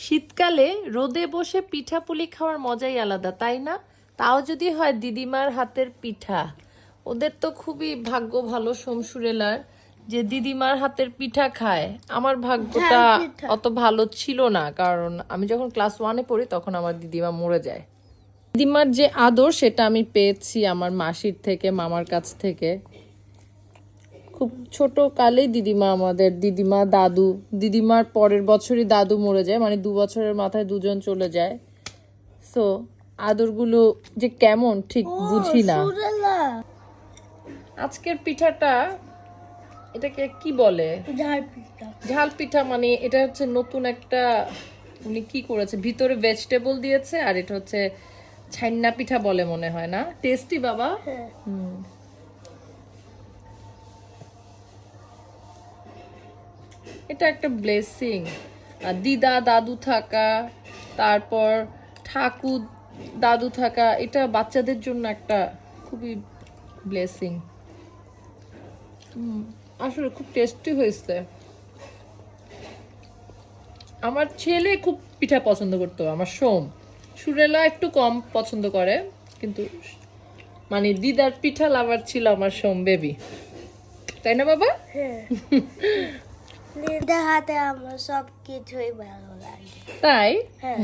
শীতকালে রোদে বসে পিঠাপুলি খাওয়ার মজাই আলাদা, তাই না? তাও যদি হয় দিদিমার হাতের পিঠা। ওদের তো খুবই ভাগ্য ভালো শমসুরেলার, যে দিদিমার হাতের পিঠা খায়। আমার ভাগ্যটা অত ভালো ছিল না, কারণ আমি যখন ক্লাস 1-এ পড়ি তখন আমার দিদিমা মরে যায়। দিদিমার যে আদর সেটা আমি পেয়েছি আমার মাসির থেকে, মামার কাছ থেকে। খুব ছোট কালেই দিদিমা দাদু, দিদিমার পরের বছরই দাদু মরে যায়, মানে 2 বছরের মাথায় দুজন চলে যায়। সো আদরগুলো যে কেমন ঠিক বুঝি না। আজকের পিঠাটা এটাকে কি বলে? ঝাল পিঠা। মানে এটা হচ্ছে নতুন একটা, উনি কি করেছে, ভিতরে ভেজিটেবল দিয়েছে, আর এটা হচ্ছে ছাইন্না পিঠা বলে মনে হয়, না? টেস্টি বাবা। এটা একটা ব্লেসিং। দিদা দাদু থাকা, তারপর ঠাকুর দাদু থাকা, এটা বাচ্চাদের জন্য একটা খুবই ব্লেসিং। আসলে খুব টেস্টি হয়েছে। আমার ছেলে খুব পিঠা পছন্দ করতো, আমার সোম। সুরেলা একটু কম পছন্দ করে, কিন্তু মানে দিদার পিঠা লাভার ছিল আমার সোম বেবি, তাই না বাবা? দিদার হাতে আমার সব কিছুই ভালো লাগে। তাই? হ্যাঁ।